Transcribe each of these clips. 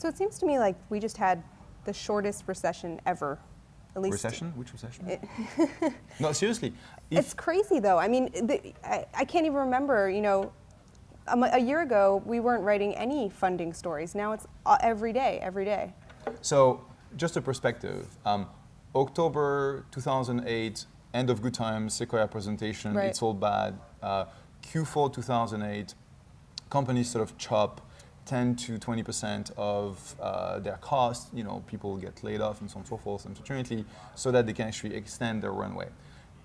So it seems to me like we just had the shortest recession ever. At least Recession? Which recession? No, seriously. It's crazy though. I mean, I can't even remember, you know, a year ago we weren't writing any funding stories. Now it's every day. So just a perspective. October 2008, end of good times, Sequoia presentation, Right. It's all bad. Q4 2008, companies sort of chop 10 to 20% of their costs. You know, people get laid off and so on and so forth, unfortunately, so that they can actually extend their runway.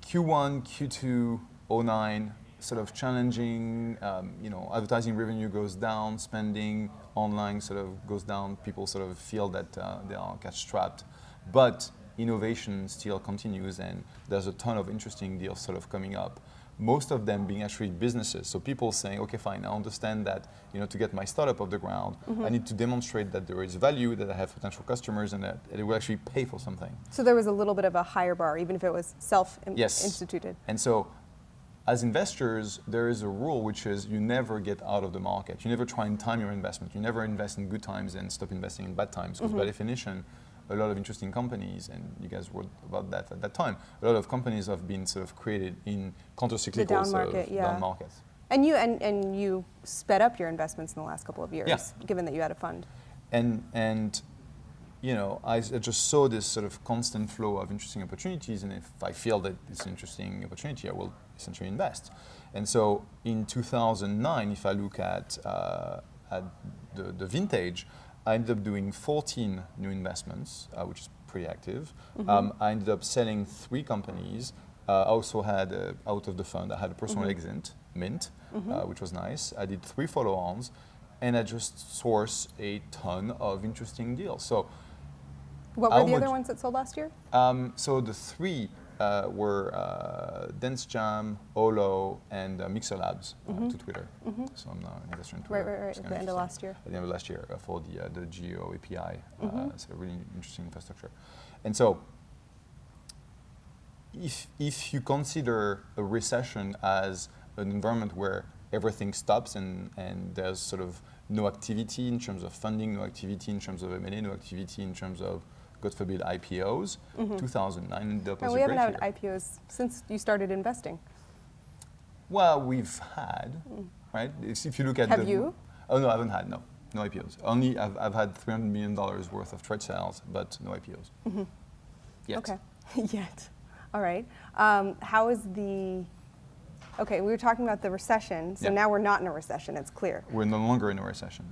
Q1, Q2, 09, sort of challenging. You know, advertising revenue goes down, spending online sort of goes down. People sort of feel that they are cash-strapped, but innovation still continues, and there's a ton of interesting deals sort of coming up. Most of them being actually businesses. So people saying, okay, fine, I understand that, you know, to get my startup off the ground, I need to demonstrate that there is value, that I have potential customers, and that it will actually pay for something. So there was a little bit of a higher bar, even if it was self-instituted. And so, as investors, there is a rule which is you never get out of the market. You never try and time your investment. You never invest in good times and stop investing in bad times, because by definition, a lot of interesting companies, and you guys wrote about that at that time, a lot of companies have been sort of created in counter-cyclical down market, down markets. And you sped up your investments in the last couple of years, given that you had a fund. And you know, I just saw this sort of constant flow of interesting opportunities, and if I feel that it's an interesting opportunity, I will essentially invest. And so in 2009, if I look at the vintage, I ended up doing 14 new investments, which is pretty active. I ended up selling 3 companies. I also had, out of the fund, I had a personal exit, Mint, which was nice. I did 3 follow-ons, and I just sourced a ton of interesting deals. So, what were the other ones that sold last year? So the 3 were Dance Jam, Olo, and Mixer Labs to Twitter. So I'm now an investor in Twitter. Right. At the end of last year. At the end of last year for the Geo API. It's a really interesting infrastructure. And so if you consider a recession as an environment where everything stops and there's sort of no activity in terms of funding, no activity in terms of M&A, no activity in terms of, God forbid, IPOs, 2009, that was we a great haven't had year. IPOs since you started investing. Well, we've had, right? If you look at Have you? Oh, no, I haven't had, no IPOs. Only I've had $300 million worth of trade sales, but no IPOs. Yet. Okay, yet. All right. How is okay, we were talking about the recession, so now we're not in a recession, it's clear. We're no longer in a recession.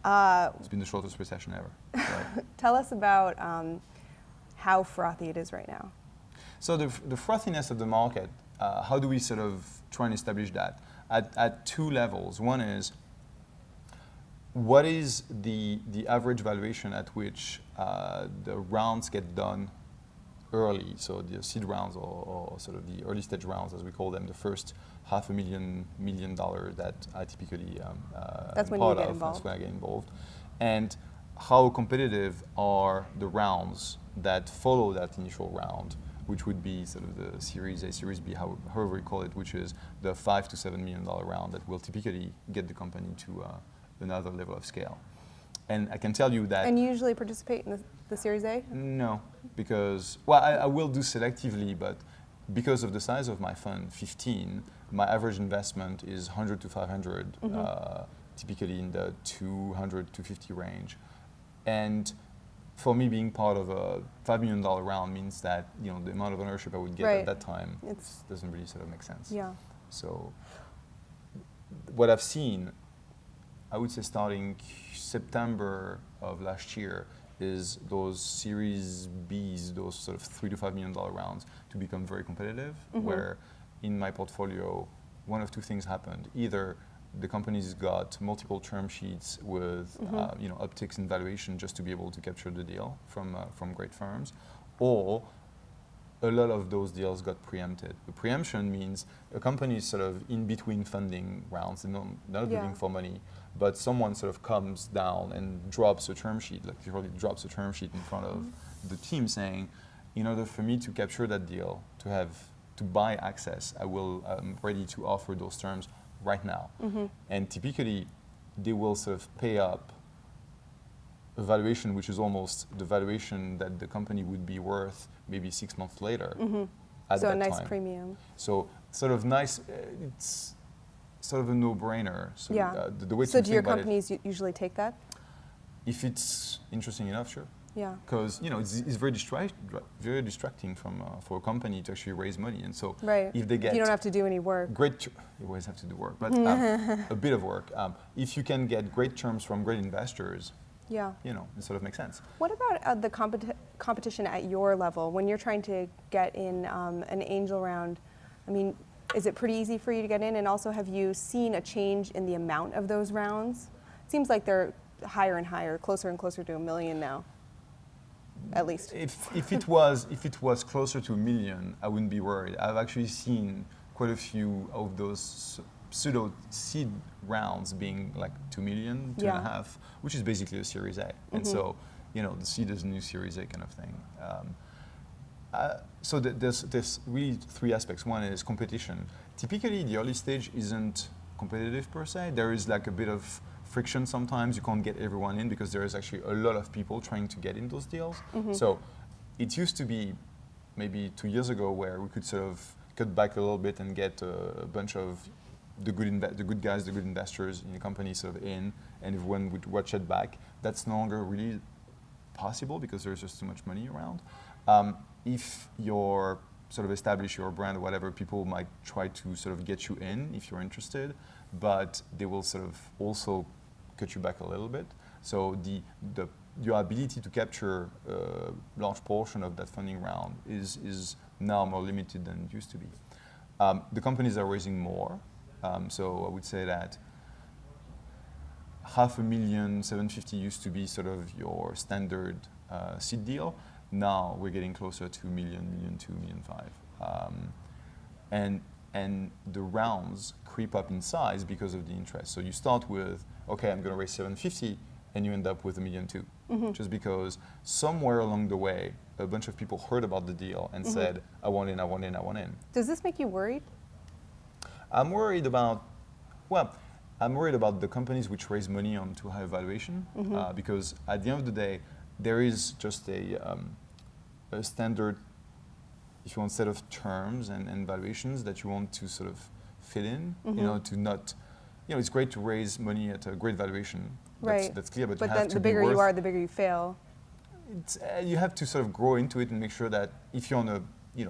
It's been the shortest recession ever. So. Tell us about how frothy it is right now. So the frothiness of the market, how do we sort of try and establish that? At 2 levels. One is, what is the average valuation at which the rounds get done early? So the seed rounds or sort of the early stage rounds, as we call them, the first $500,000 million that I typically That's when part you get of. involved. That's when I get involved. And how competitive are the rounds that follow that initial round, which would be sort of the Series A, Series B, however you call it, which is the $5 to $7 million round that will typically get the company to another level of scale. And I can tell you that... And you usually participate in the Series A? No, because, well, I will do selectively, but because of the size of my fund, 15, my average investment is 100 to 500, typically in the 200 to 50 range. And for me, being part of a $5 million round means that, you know, the amount of ownership I would get at that time doesn't really sort of make sense. Yeah. So what I've seen, I would say starting September of last year, is those Series Bs, those sort of $3 to $5 million rounds, to become very competitive, where in my portfolio, one of 2 things happened. Either the company's got multiple term sheets with you know, upticks in valuation just to be able to capture the deal from great firms, or a lot of those deals got preempted. The preemption means a company is sort of in between funding rounds, they're not looking for money, but someone sort of comes down and drops a term sheet, like literally drops a term sheet in front of the team saying, in order for me to capture that deal, to buy access, I'm ready to offer those terms right now. And typically, they will sort of pay up a valuation which is almost the valuation that the company would be worth maybe 6 months later. At So that a nice time. premium. So sort of nice. It's sort of a no-brainer. So Yeah. the way So to do your think about companies usually take that? if it's interesting enough, sure. Yeah. Because it's very distracting from for a company to actually raise money, and so Right. if they get you don't have to do any work. great, you always have to do work, but a bit of work. If you can get great terms from great investors, Yeah. it sort of makes sense. What about the competition at your level when you're trying to get in an angel round? I mean, is it pretty easy for you to get in? And also, have you seen a change in the amount of those rounds? It seems like they're higher and higher, closer and closer to $1 million now, at least. If it was closer to $1 million, I wouldn't be worried. I've actually seen quite a few of those pseudo seed rounds being like 2 million, 2.5, which is basically a Series A. And so, the seed is a new Series A kind of thing. So there's really 3 aspects. One is competition. Typically, the early stage isn't competitive per se. There is like a bit of friction sometimes. You can't get everyone in because there is actually a lot of people trying to get in those deals. So it used to be maybe 2 years ago where we could sort of cut back a little bit and get a bunch of the good guys, the good investors in the company sort of in, and everyone would watch it back. That's no longer really possible because there's just too much money around. If you're sort of establish your brand or whatever, people might try to sort of get you in if you're interested, but they will sort of also cut you back a little bit. So your ability to capture a large portion of that funding round is now more limited than it used to be. The companies are raising more, so I would say that $500,000, 750 used to be sort of your standard seed deal. Now we're getting closer to $1 million, $1.2 million, $1.5 million. And the rounds creep up in size because of the interest. So you start with, okay, I'm going to raise 750, and you end up with $1.2 million, just because somewhere along the way, a bunch of people heard about the deal and said, I want in, I want in, I want in. Does this make you worried? I'm worried about the companies which raise money on too high valuation, because at the end of the day, there is just a standard, if you want, set of terms and valuations that you want to sort of fit in, to not, it's great to raise money at a great valuation. That's clear, but you have then to the bigger you are, the bigger you fail. You have to sort of grow into it and make sure that if you're on a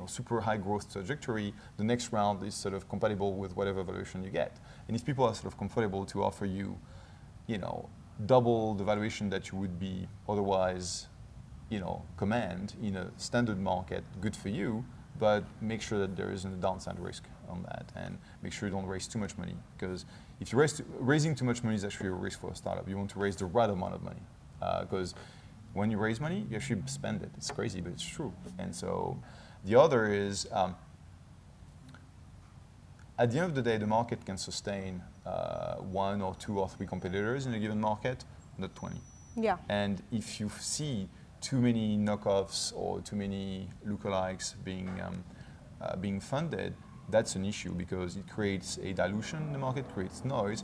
super high growth trajectory, the next round is sort of compatible with whatever valuation you get. And if people are sort of comfortable to offer you, double the valuation that you would be otherwise, command in a standard market, good for you, but make sure that there isn't a downside risk on that, and make sure you don't raise too much money, because if you raising too much money is actually a risk for a startup. You want to raise the right amount of money, because when you raise money, you actually spend it. It's crazy, but it's true. And so the other is, at the end of the day, the market can sustain 1 or 2 or 3 competitors in a given market, not 20. Yeah. And if you see too many knockoffs or too many lookalikes being funded, that's an issue because it creates a dilution in the market, creates noise.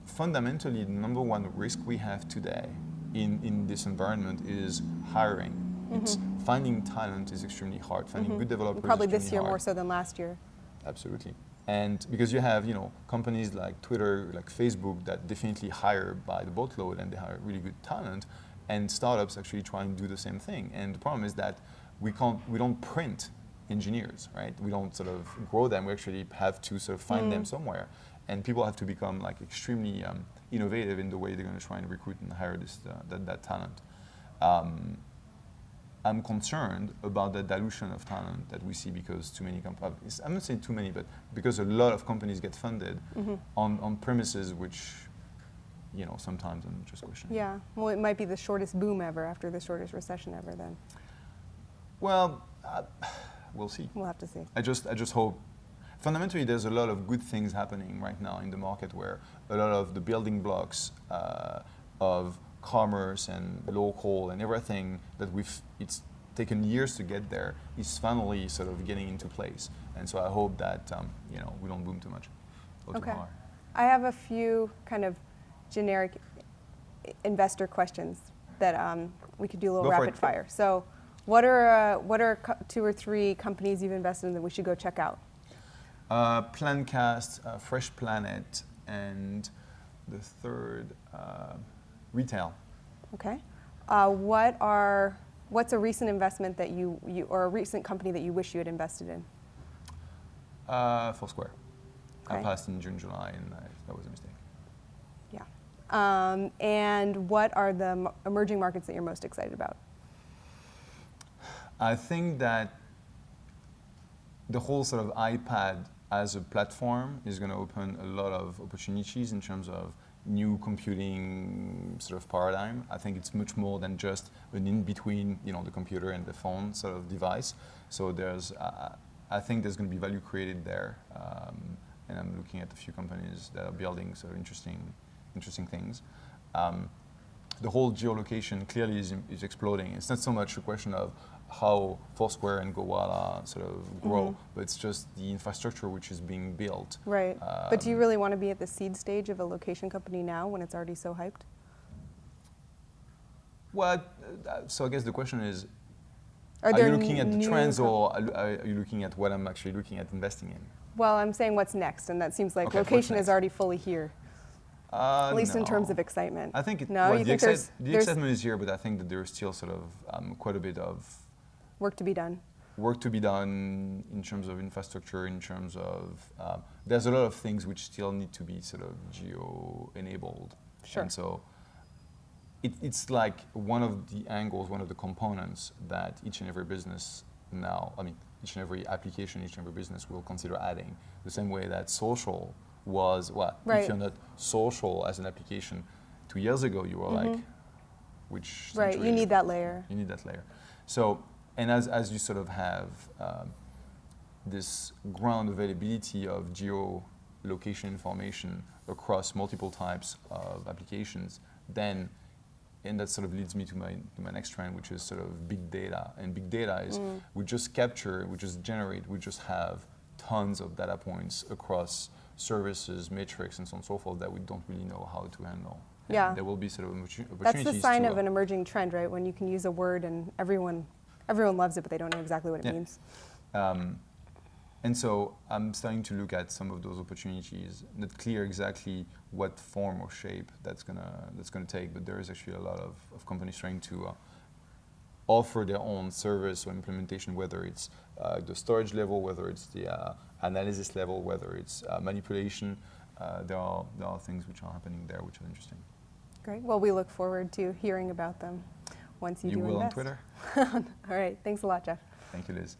Fundamentally, the number 1 risk we have today in this environment is hiring. It's finding talent is extremely hard. Finding good developers probably is this year hard. more so than last year. Absolutely. And because you have, companies like Twitter, like Facebook that definitely hire by the boatload and they hire really good talent, and startups actually try and do the same thing. And the problem is that we don't print engineers, right? We don't sort of grow them. We actually have to sort of find them somewhere. And people have to become like extremely innovative in the way they're going to try and recruit and hire that talent. I'm concerned about the dilution of talent that we see because too many companies, I'm not saying too many, but because a lot of companies get funded on premises which, sometimes I'm just questioning. Yeah, well, it might be the shortest boom ever after the shortest recession ever then. Well, we'll see. We'll have to see. I just hope. Fundamentally, there's a lot of good things happening right now in the market where a lot of the building blocks of commerce and local and everything that it's taken years to get there is finally sort of getting into place. And so I hope that we don't boom too much or too hard. I have a few kind of generic investor questions that we could do a little Go for rapid it. fire. So, what are 2 or 3 companies you've invested in that we should go check out? Plancast, Fresh Planet, and the third, retail. Okay. What's a recent investment that you or a recent company that you wish you had invested in? Foursquare. Okay. I passed in June, July, and that was a mistake. Yeah. And what are the emerging markets that you're most excited about? I think that the whole sort of iPad as a platform is going to open a lot of opportunities in terms of new computing sort of paradigm. I think it's much more than just an in-between, the computer and the phone sort of device. So I think there's going to be value created there. And I'm looking at a few companies that are building sort of interesting things. The whole geolocation clearly is exploding. It's not so much a question of how Foursquare and Gowalla sort of grow, but it's just the infrastructure which is being built. Right. But do you really want to be at the seed stage of a location company now when it's already so hyped? Well, so I guess the question is, Are you there looking at the new trends or are you looking at what I'm actually looking at investing in? Well, I'm saying what's next, and that seems like Okay, location what's is next? already fully here, at least in terms No. of excitement. I think No, well, you the, think the excitement is here, but I think that there's still sort of quite a bit of work to be done. work to be done in terms of infrastructure, in terms of there's a lot of things which still need to be sort of geo-enabled. Sure. And so it's like one of the angles, one of the components that each and every business now, each and every application, each and every business will consider adding. The same way that social was, Right. if you're not social as an application 2 years ago, you were like, which Right, century you are need that layer. You need that layer. So, and as you sort of have this ground availability of geolocation information across multiple types of applications, then, and that sort of leads me to my next trend, which is sort of big data. And big data is we just capture, we just generate, we just have tons of data points across services, metrics, and so on and so forth that we don't really know how to handle. And Yeah. there will be sort of opportunities. That's the sign to, of an emerging trend, right? When you can use a word and everyone loves it, but they don't know exactly what it Yeah. means. And so I'm starting to look at some of those opportunities, not clear exactly what form or shape that's gonna take, but there is actually a lot of companies trying to offer their own service or implementation, whether it's the storage level, whether it's the analysis level, whether it's manipulation. There are things which are happening there which are interesting. Great. Well, we look forward to hearing about them once you do will invest. on Twitter. All right. Thanks a lot, Jeff. Thank you, Liz.